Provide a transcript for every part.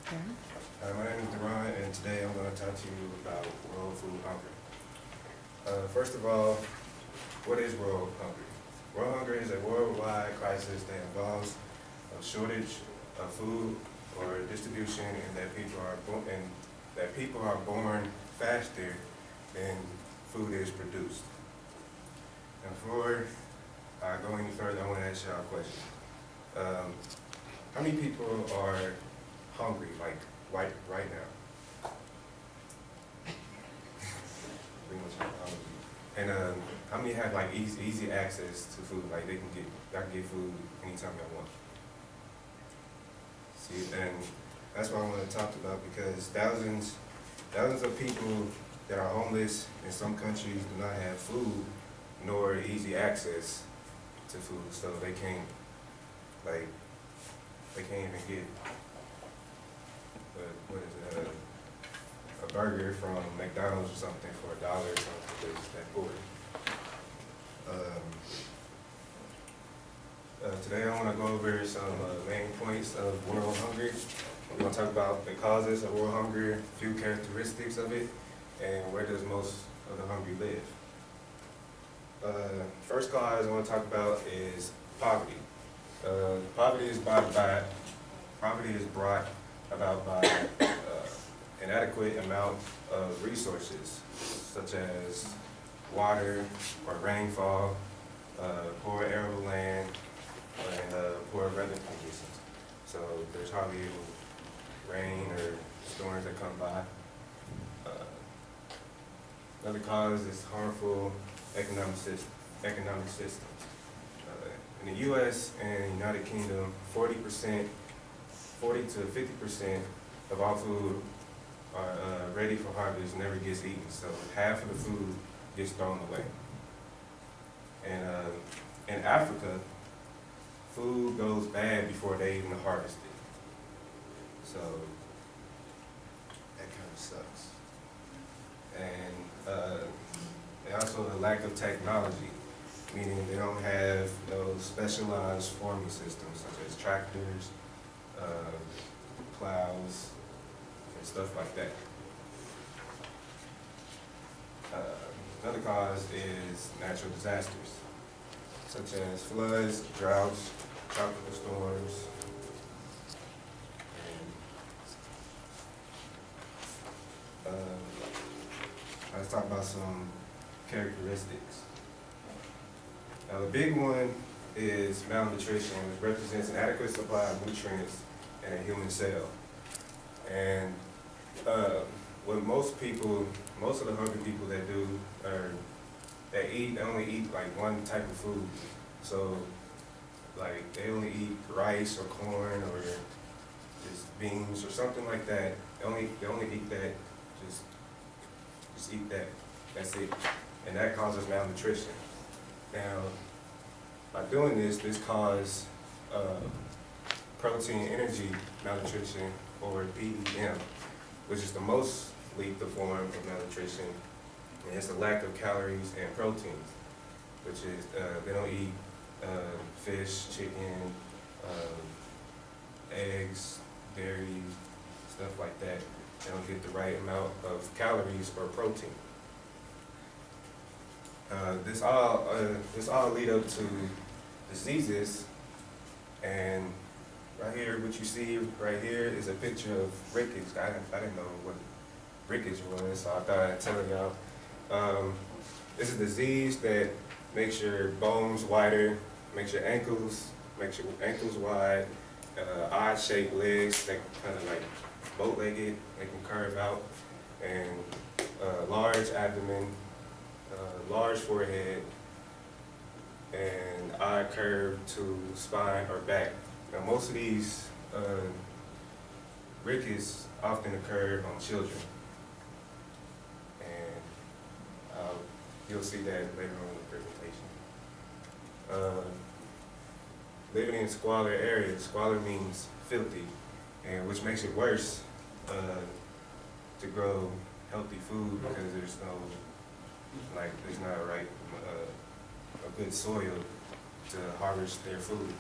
Okay. My name is Deron, and today I'm going to talk to you about world food hunger. First of all, what is world hunger? World hunger is a worldwide crisis that involves a shortage of food or distribution, and that people are born faster than food is produced. And before I go any further, I want to ask y'all a question. How many people are hungry, like right now? Pretty much hungry. And how many have like easy access to food? Like y'all can get food anytime y'all want. See, and that's what I want to talk about, because thousands of people that are homeless in some countries do not have food nor easy access to food, so they can't even get a burger from McDonald's or something for $1 or something, because it's that poor. Today I want to go over some main points of world hunger. We're going to talk about the causes of world hunger, a few characteristics of it, and where does most of the hungry live. First cause I want to talk about is poverty. Poverty is brought about by inadequate amount of resources, such as water or rainfall, poor arable land, and poor weather conditions. So there's hardly any rain or storms that come by. Another cause is harmful economic systems. In the U.S. and United Kingdom, 40 to 50% of all food are ready for harvest never gets eaten. So half of the food gets thrown away. And in Africa, food goes bad before they even harvest it. So that kind of sucks. And also the lack of technology, meaning they don't have those specialized farming systems such as tractors, plows, and stuff like that. Another cause is natural disasters, such as floods, droughts, tropical storms. Let's talk about some characteristics. Now, the big one is malnutrition, which represents an adequate supply of nutrients in a human cell. And what most of the hungry people that do, or they only eat like one type of food. So, like, they only eat rice or corn or just beans or something like that. They only eat that. Just eat that. That's it. And that causes malnutrition. Now, by doing this causes protein energy malnutrition, or PEM, which is the most lethal form of malnutrition. And it's a lack of calories and proteins, which is they don't eat fish, chicken, eggs, dairy, stuff like that. They don't get the right amount of calories or protein. This all lead up to diseases, and right here, what you see right here is a picture of rickets. I didn't know what rickets was, so I thought I'd tell y'all. It's a disease that makes your bones wider, makes your ankles wide, odd-shaped legs that kind of like boat-legged, make them curve out, and large abdomen, large forehead, and odd curve to spine or back. Now, most of these rickets often occur on children, and you'll see that later on in the presentation. Living in squalor areas, squalor means filthy, and which makes it worse to grow healthy food, because there's not a good soil to harvest their food.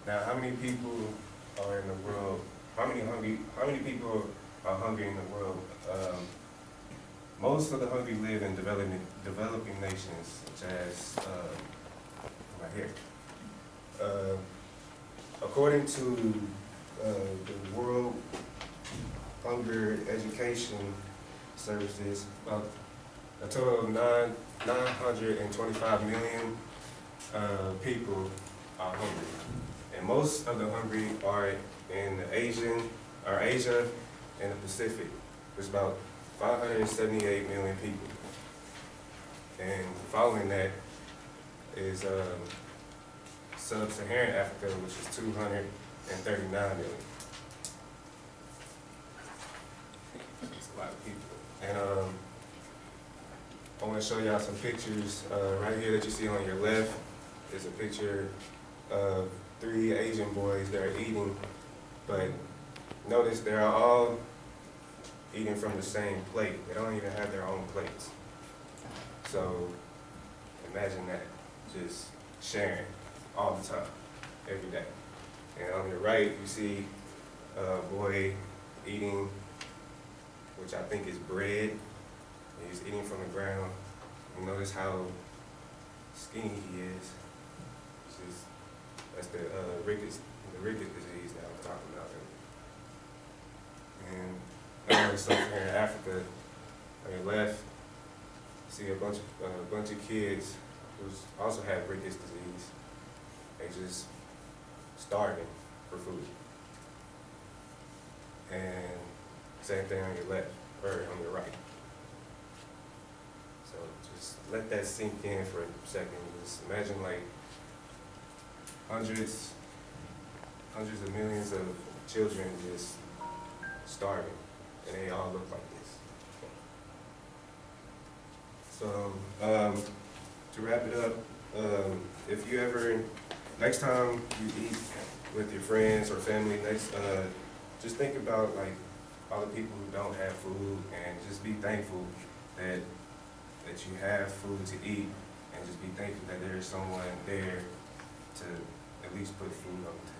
Now, how many people are in the world? How many people are hungry in the world? Most of the hungry live in developing nations, such as right here. According to the World Hunger Education Services, about a total of 925 million people are hungry, and most of the hungry are in Asia and the Pacific. There's about 578 million people, and following that is Sub-Saharan Africa, which is 239 million. It's a lot of people. And I want to show y'all some pictures. Right here that you see on your left is a picture of 3 Asian boys that are eating, but notice they're all eating from the same plate. They don't even have their own plates. So imagine that, just sharing all the time, every day. And on your right, you see a boy eating, which I think is bread. He's eating from the ground. You notice how skinny he is. That's the rickets disease that I was talking about earlier. And now in Sub-Saharan Africa, on your left, you see a bunch of kids who also have rickets disease. They just starving for food. And same thing on your left, or on your right. So just let that sink in for a second. Just imagine like hundreds of millions of children just starving, and they all look like this. So to wrap it up, if you ever, next time you eat with your friends or family, just think about like all the people who don't have food, and just be thankful that you have food to eat, and just be thankful that there is someone there to at least put food on the table.